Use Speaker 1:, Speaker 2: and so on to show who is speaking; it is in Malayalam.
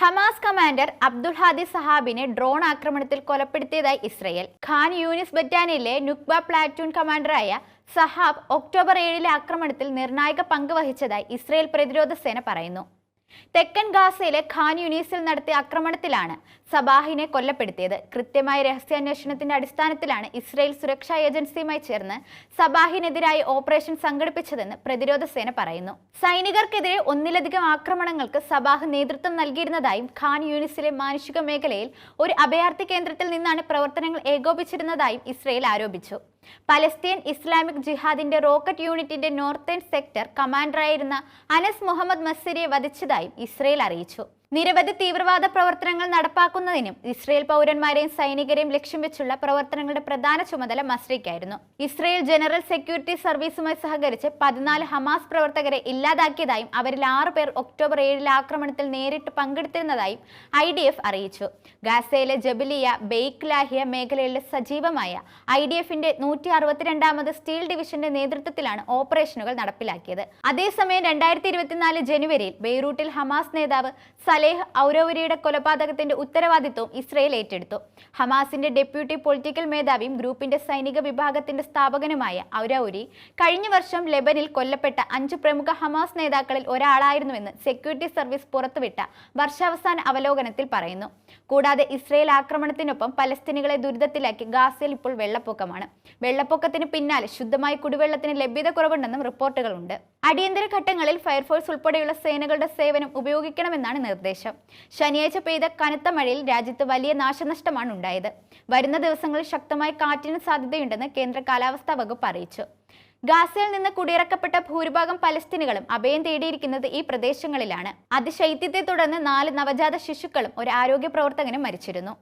Speaker 1: ഹമാസ് കമാൻഡർ അബ്ദുൽ ഹാദി സഹാബിനെ ഡ്രോൺ ആക്രമണത്തിൽ കൊലപ്പെടുത്തിയതായി ഇസ്രയേൽ. ഖാൻ യൂനിസ് ബറ്റാലിയനിലെ നുക്ബ പ്ലാറ്റൂൺ കമാൻഡറായ സഹാബ് ഒക്ടോബർ 7 ആക്രമണത്തിൽ നിർണായക പങ്ക് വഹിച്ചതായി ഇസ്രയേൽ പ്രതിരോധ സേന പറയുന്നു. തെക്കൻ ഗാസയിലെ ഖാൻ യൂനിസിൽ നടത്തിയ ആക്രമണത്തിലാണ് സബാഹിനെ കൊല്ലപ്പെടുത്തിയത്. കൃത്യമായ രഹസ്യാന്വേഷണത്തിന്റെ അടിസ്ഥാനത്തിലാണ് ഇസ്രയേൽ സുരക്ഷാ ഏജൻസിയുമായി ചേർന്ന് സബാഹിനെതിരായി ഓപ്പറേഷൻ സംഘടിപ്പിച്ചതെന്ന് പ്രതിരോധ സേന പറയുന്നു. സൈനികർക്കെതിരെ ഒന്നിലധികം ആക്രമണങ്ങൾക്ക് സബാഹ് നേതൃത്വം നൽകിയിരുന്നതായും ഖാൻ യൂനിസിലെ മാനുഷിക മേഖലയിൽ ഒരു അഭയാർത്ഥി കേന്ദ്രത്തിൽ നിന്നാണ് പ്രവർത്തനങ്ങൾ ഏകോപിച്ചിരുന്നതായും ഇസ്രയേൽ ആരോപിച്ചു. പലസ്തീൻ ഇസ്ലാമിക് ജിഹാദിന്റെ റോക്കറ്റ് യൂണിറ്റിന്റെ നോർത്തേൺ സെക്ടർ കമാൻഡറായിരുന്ന അനസ് മുഹമ്മദ് മസ്സിരിയെ വധിച്ചതായും ഇസ്രയേൽ അറിയിച്ചു. നിരവധി തീവ്രവാദ പ്രവർത്തനങ്ങൾ നടപ്പാക്കുന്നതിനും ഇസ്രയേൽ പൗരന്മാരെയും സൈനികരെയും ലക്ഷ്യം വെച്ചുള്ള പ്രവർത്തനങ്ങളുടെ പ്രധാന ചുമതല മസ്രിക്കായിരുന്നു. ഇസ്രയേൽ ജനറൽ സെക്യൂരിറ്റി സർവീസുമായി സഹകരിച്ച് 14 ഹമാസ് പ്രവർത്തകരെ ഇല്ലാതാക്കിയതായും അവരിൽ 6 പേർ ഒക്ടോബർ 7 ആക്രമണത്തിൽ നേരിട്ട് പങ്കെടുത്തിരുന്നതായും IDF അറിയിച്ചു. ഗാസയിലെ ജബലിയ ബെയ്ക്ക് ലാഹിയ മേഖലയിലെ സജീവമായ IDFന്റെ 162ാമത് സ്റ്റീൽ ഡിവിഷന്റെ നേതൃത്വത്തിലാണ് ഓപ്പറേഷനുകൾ നടപ്പിലാക്കിയത്. അതേസമയം 2024 ജനുവരിയിൽ ബെയ്റൂട്ടിൽ ഹമാസ് നേതാവ് സലേഹ് ഔരൗരിയുടെ കൊലപാതകത്തിന്റെ ഉത്തരവാദിത്വം ഇസ്രയേൽ ഏറ്റെടുത്തു. ഹമാസിന്റെ ഡെപ്യൂട്ടി പൊളിറ്റിക്കൽ മേധാവിയും ഗ്രൂപ്പിന്റെ സൈനിക വിഭാഗത്തിന്റെ സ്ഥാപകനുമായ ഔരൗരി കഴിഞ്ഞ വർഷം ലെബനിൽ കൊല്ലപ്പെട്ട 5 പ്രമുഖ ഹമാസ് നേതാക്കളിൽ ഒരാളായിരുന്നുവെന്ന് സെക്യൂരിറ്റി സർവീസ് പുറത്തുവിട്ട വർഷാവസാന അവലോകനത്തിൽ പറയുന്നു. കൂടാതെ ഇസ്രയേൽ ആക്രമണത്തിനൊപ്പം പലസ്തീനികളെ ദുരിതത്തിലാക്കി ഗാസയിൽ ഇപ്പോൾ വെള്ളപ്പൊക്കമാണ്. വെള്ളപ്പൊക്കത്തിന് പിന്നാലെ ശുദ്ധമായ കുടിവെള്ളത്തിന് ലഭ്യത കുറവുണ്ടെന്നും റിപ്പോർട്ടുകളുണ്ട്. അടിയന്തര ഘട്ടങ്ങളിൽ ഫയർഫോഴ്സ് ഉൾപ്പെടെയുള്ള സേനകളുടെ സേവനം ഉപയോഗിക്കണമെന്നാണ് നിർദ്ദേശം. ശനിയാഴ്ച പെയ്ത കനത്ത മഴയിൽ രാജ്യത്ത് വലിയ നാശനഷ്ടമാണ് ഉണ്ടായത്. വരുന്ന ദിവസങ്ങളിൽ ശക്തമായ കാറ്റിന് സാധ്യതയുണ്ടെന്ന് കേന്ദ്ര കാലാവസ്ഥാ വകുപ്പ് അറിയിച്ചു. ഗാസയിൽ നിന്ന് കുടിയിറക്കപ്പെട്ട ഭൂരിഭാഗം പലസ്തീനുകളും അഭയം തേടിയിരിക്കുന്നത് ഈ പ്രദേശങ്ങളിലാണ്. അതിശൈത്യത്തെ തുടർന്ന് 4 നവജാത ശിശുക്കളും ഒരു ആരോഗ്യ പ്രവർത്തകനും മരിച്ചിരുന്നു.